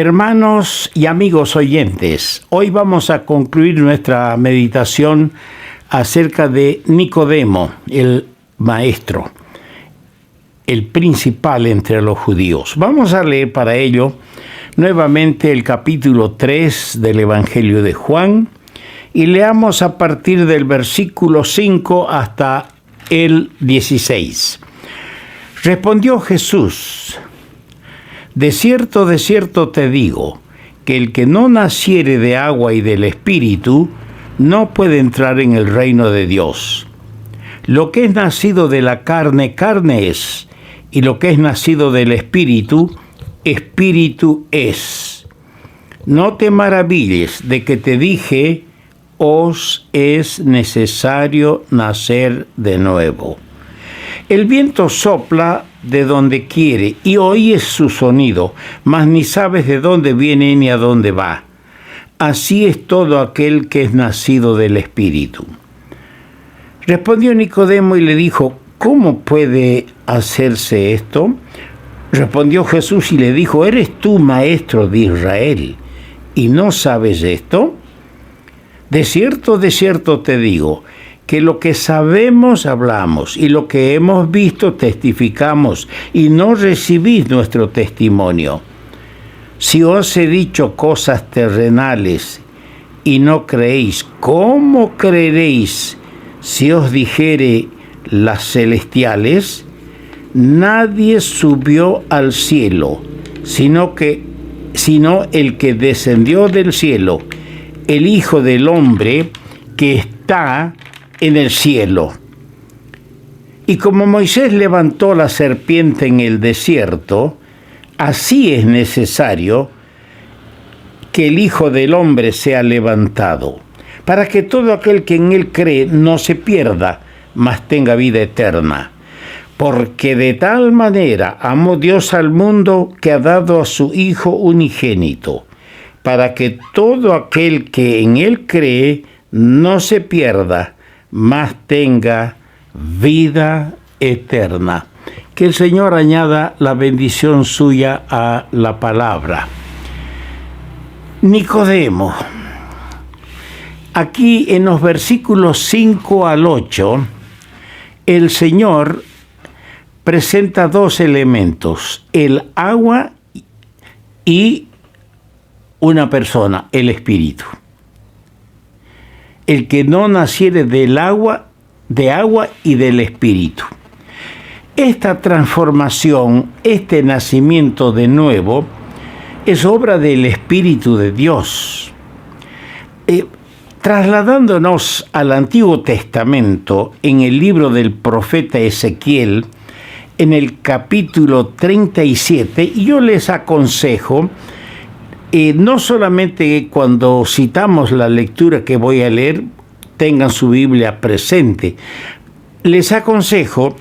Hermanos y amigos oyentes, hoy vamos a concluir nuestra meditación acerca de Nicodemo, el maestro, el principal entre los judíos. Vamos a leer para ello nuevamente el capítulo 3 del Evangelio de Juan y leamos a partir del versículo 5 hasta el 16. Respondió Jesús: de cierto te digo, que el que no naciere de agua y del Espíritu, no puede entrar en el reino de Dios. Lo que es nacido de la carne, carne es, y lo que es nacido del Espíritu, Espíritu es. No te maravilles de que te dije, os es necesario nacer de nuevo. El viento sopla de donde quiere y oyes su sonido, mas ni sabes de dónde viene ni a dónde va. Así es todo aquel que es nacido del Espíritu. Respondió Nicodemo y le dijo: ¿cómo puede hacerse esto? Respondió Jesús y le dijo: ¿eres tú maestro de Israel y no sabes esto? De cierto te digo, que lo que sabemos hablamos y lo que hemos visto testificamos, y no recibís nuestro testimonio. Si os he dicho cosas terrenales y no creéis, ¿cómo creeréis si os dijere las celestiales? Nadie subió al cielo, sino el que descendió del cielo, el Hijo del Hombre que está en el cielo. Y como Moisés levantó la serpiente en el desierto, así es necesario que el Hijo del Hombre sea levantado, para que todo aquel que en él cree no se pierda, mas tenga vida eterna. Porque de tal manera amó Dios al mundo que ha dado a su Hijo unigénito, para que todo aquel que en él cree no se pierda, mas tenga vida eterna. Que el Señor añada la bendición suya a la palabra. Nicodemo. Aquí en los versículos 5 al 8, el Señor presenta dos elementos: el agua y una persona, el Espíritu. El que no naciere de agua y del Espíritu. Esta transformación, este nacimiento de nuevo, es obra del Espíritu de Dios. Trasladándonos al Antiguo Testamento, en el libro del profeta Ezequiel, en el capítulo 37, yo les aconsejo, no solamente cuando citamos la lectura que voy a leer, tengan su Biblia presente. Les aconsejo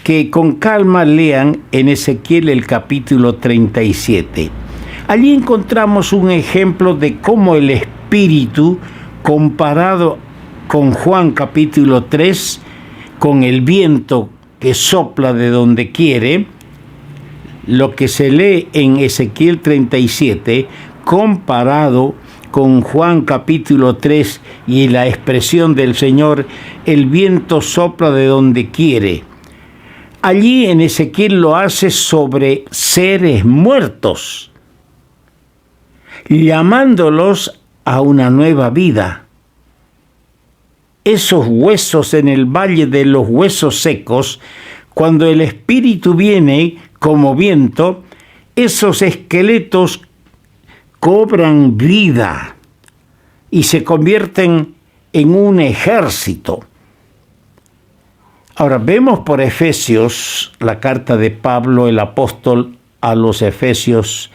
que con calma lean en Ezequiel el capítulo 37. Allí encontramos un ejemplo de cómo el Espíritu, comparado con Juan capítulo 3, con el viento que sopla de donde quiere, lo que se lee en Ezequiel 37, comparado con Juan capítulo 3 y la expresión del Señor, el viento sopla de donde quiere. Allí en Ezequiel lo hace sobre seres muertos, llamándolos a una nueva vida. Esos huesos en el valle de los huesos secos, cuando el Espíritu viene como viento, esos esqueletos cobran vida y se convierten en un ejército. Ahora vemos por Efesios, la carta de Pablo, el apóstol a los Efesios,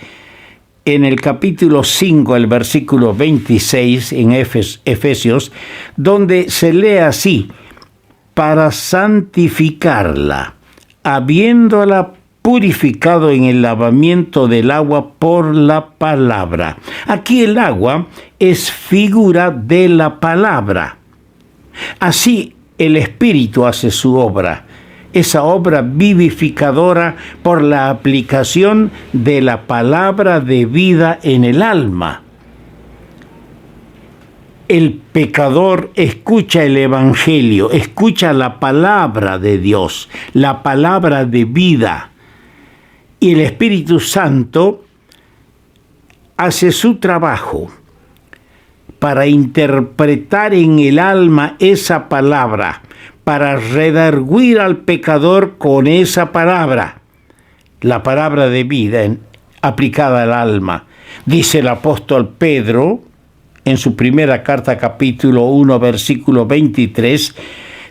en el capítulo 5, el versículo 26, en Efesios, donde se lee así: para santificarla, habiéndola purificado en el lavamiento del agua por la palabra. Aquí el agua es figura de la palabra. Así el Espíritu hace su obra. esa obra vivificadora por la aplicación de la palabra de vida en el alma. El pecador escucha el Evangelio, escucha la palabra de Dios, la palabra de vida, y el Espíritu Santo hace su trabajo para interpretar en el alma esa palabra, para redarguir al pecador con esa palabra, la palabra de vida aplicada al alma. Dice el apóstol Pedro en su primera carta, capítulo 1, versículo 23,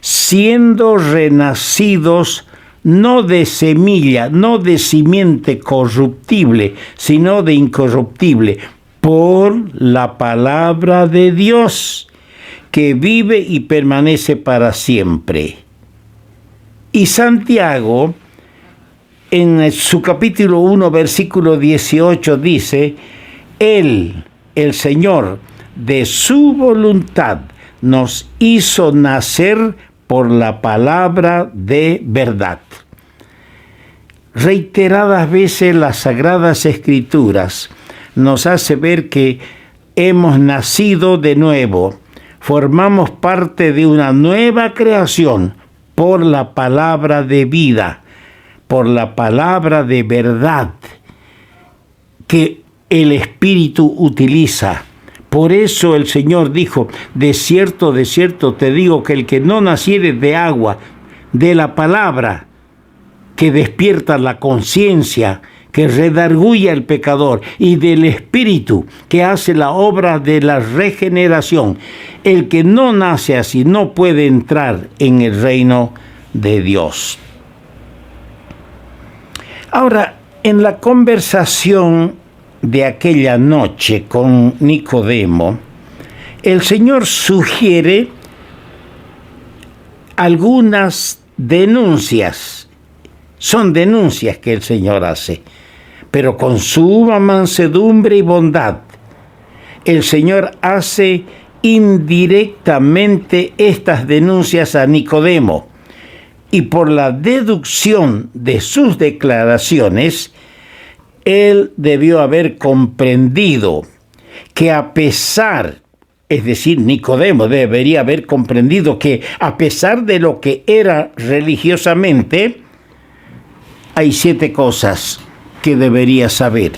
siendo renacidos no de semilla, no de simiente corruptible, sino de incorruptible, por la palabra de Dios, que vive y permanece para siempre. Y Santiago, en su capítulo 1, versículo 18, dice, Él, el Señor, de su voluntad, nos hizo nacer por la palabra de verdad. Reiteradas veces las Sagradas Escrituras nos hace ver que hemos nacido de nuevo, formamos parte de una nueva creación por la palabra de vida, por la palabra de verdad que el Espíritu utiliza. Por eso el Señor dijo, de cierto te digo que el que no naciere de agua, de la palabra que despierta la conciencia, que redarguye al pecador, y del Espíritu que hace la obra de la regeneración, el que no nace así no puede entrar en el reino de Dios. Ahora, en la conversación de aquella noche con Nicodemo, el Señor sugiere algunas denuncias. Son denuncias que el Señor hace, pero con suma mansedumbre y bondad. El Señor hace indirectamente estas denuncias a Nicodemo, y por la deducción de sus declaraciones, él debió haber comprendido que es decir, Nicodemo debería haber comprendido que a pesar de lo que era religiosamente, hay 7 cosas que debería saber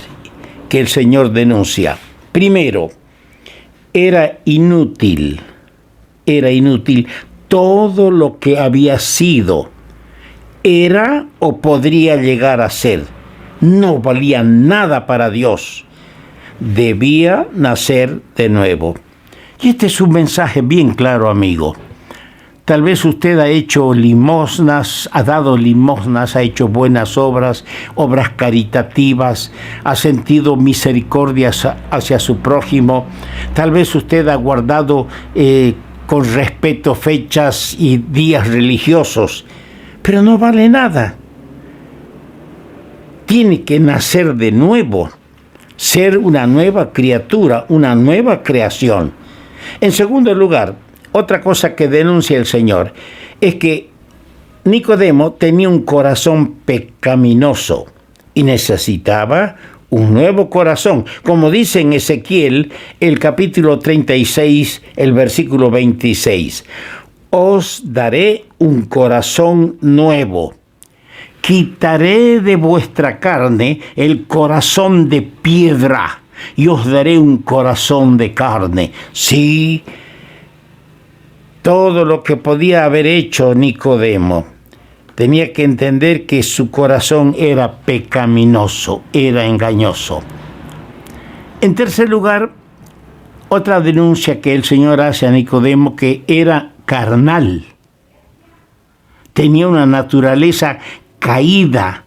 que el Señor denuncia. Primero, era inútil todo lo que había sido, era o podría llegar a ser. No valía nada para Dios. Debía nacer de nuevo. Y este es un mensaje bien claro, amigo. Tal vez usted ha hecho limosnas, ha dado limosnas, ha hecho buenas obras, obras caritativas, ha sentido misericordia hacia su prójimo. Tal vez usted ha guardado con respeto fechas y días religiosos, pero no vale nada. Tiene que nacer de nuevo, ser una nueva criatura, una nueva creación. En segundo lugar, otra cosa que denuncia el Señor es que Nicodemo tenía un corazón pecaminoso y necesitaba un nuevo corazón. Como dice en Ezequiel, el capítulo 36, el versículo 26. Os daré un corazón nuevo. Quitaré de vuestra carne el corazón de piedra y os daré un corazón de carne. Sí, todo lo que podía haber hecho Nicodemo, tenía que entender que su corazón era pecaminoso, era engañoso. En tercer lugar, otra denuncia que el Señor hace a Nicodemo, que era carnal. Tenía una naturaleza caída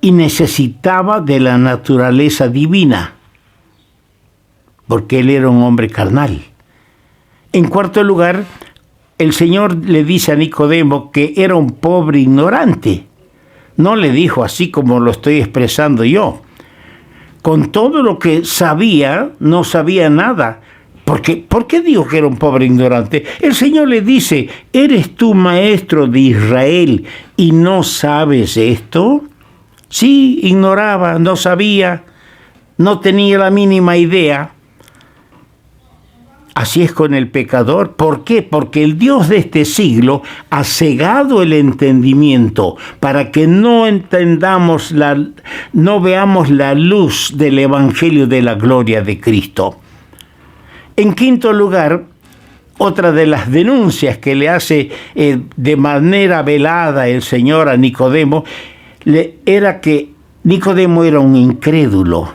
y necesitaba de la naturaleza divina, porque él era un hombre carnal. En cuarto lugar, el Señor le dice a Nicodemo que era un pobre ignorante. No le dijo así como lo estoy expresando yo. Con todo lo que sabía, no sabía nada, ¿Por qué digo que era un pobre ignorante? El Señor le dice, ¿eres tú maestro de Israel y no sabes esto? Sí, ignoraba, no sabía, no tenía la mínima idea. Así es con el pecador. ¿Por qué? Porque el Dios de este siglo ha cegado el entendimiento para que no veamos la luz del Evangelio de la gloria de Cristo. En quinto lugar, otra de las denuncias que le hace de manera velada el Señor a Nicodemo era que Nicodemo era un incrédulo.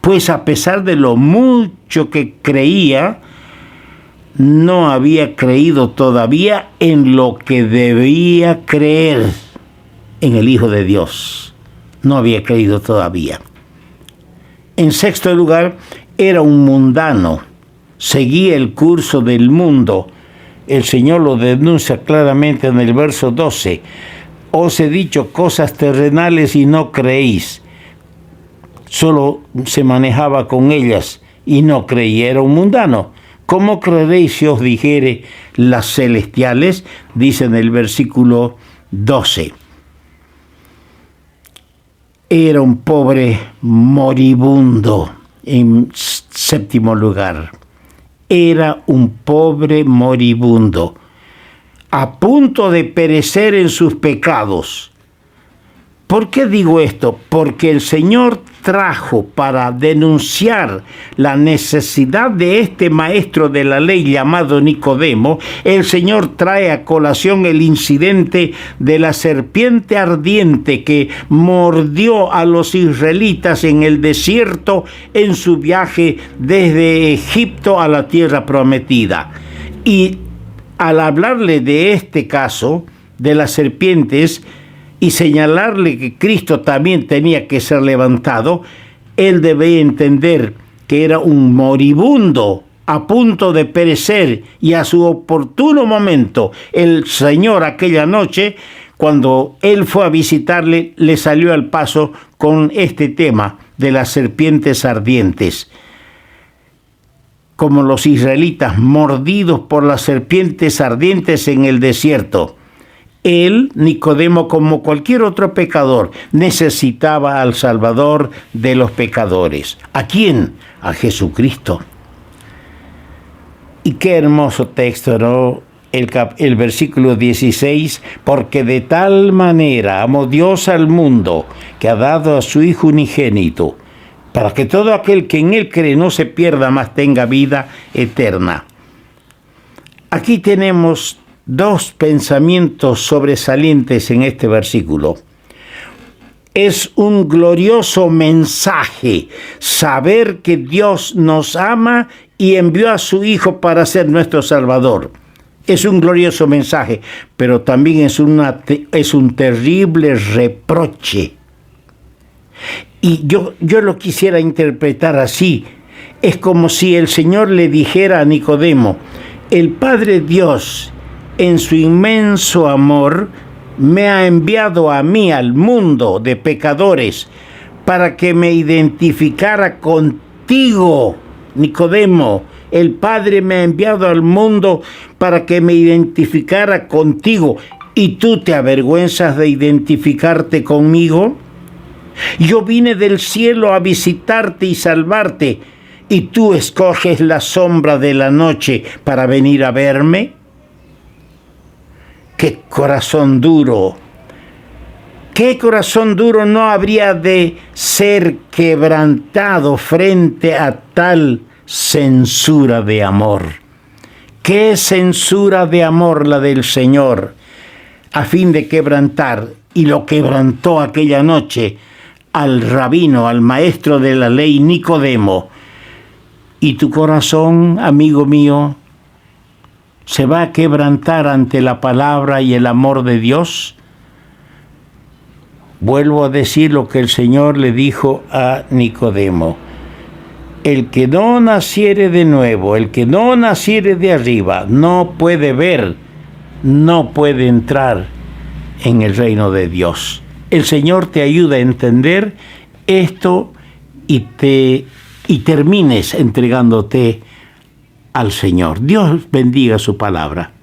Pues a pesar de lo mucho que creía, no había creído todavía en lo que debía creer, en el Hijo de Dios. No había creído todavía. En sexto lugar, era un mundano, seguía el curso del mundo. El Señor lo denuncia claramente en el verso 12. Os he dicho cosas terrenales y no creéis. Solo se manejaba con ellas y no creía, era un mundano. ¿Cómo creeréis si os dijere las celestiales? Dice en el versículo 12. Era un pobre moribundo. En séptimo lugar, era un pobre moribundo, a punto de perecer en sus pecados. ¿Por qué digo esto? Porque el Señor trajo para denunciar la necesidad de este maestro de la ley llamado Nicodemo. El Señor trae a colación el incidente de la serpiente ardiente que mordió a los israelitas en el desierto en su viaje desde Egipto a la tierra prometida. Y al hablarle de este caso, de las serpientes, y señalarle que Cristo también tenía que ser levantado, él debía entender que era un moribundo a punto de perecer, y a su oportuno momento el Señor aquella noche, cuando él fue a visitarle, le salió al paso con este tema de las serpientes ardientes. Como los israelitas mordidos por las serpientes ardientes en el desierto, él, Nicodemo, como cualquier otro pecador, necesitaba al Salvador de los pecadores. ¿A quién? A Jesucristo. Y qué hermoso texto, ¿no? El versículo 16, porque de tal manera amó Dios al mundo, que ha dado a su Hijo unigénito, para que todo aquel que en él cree no se pierda, mas tenga vida eterna. Aquí tenemos dos pensamientos sobresalientes en este versículo. Es un glorioso mensaje saber que Dios nos ama y envió a su Hijo para ser nuestro Salvador. Es un glorioso mensaje, pero también es un terrible reproche. Y yo lo quisiera interpretar así. Es como si el Señor le dijera a Nicodemo, el Padre Dios, en su inmenso amor, me ha enviado a mí, al mundo de pecadores, para que me identificara contigo, Nicodemo. El Padre me ha enviado al mundo para que me identificara contigo. ¿Y tú te avergüenzas de identificarte conmigo? Yo vine del cielo a visitarte y salvarte, ¿y tú escoges la sombra de la noche para venir a verme? ¡Qué corazón duro! ¿Qué corazón duro no habría de ser quebrantado frente a tal censura de amor? ¡Qué censura de amor la del Señor! A fin de quebrantar, y lo quebrantó aquella noche, al rabino, al maestro de la ley Nicodemo. ¿Y tu corazón, amigo mío, se va a quebrantar ante la palabra y el amor de Dios? Vuelvo a decir lo que el Señor le dijo a Nicodemo. El que no naciere de nuevo, el que no naciere de arriba, no puede ver, no puede entrar en el reino de Dios. El Señor te ayuda a entender esto y termines entregándote al Señor. Dios bendiga su palabra.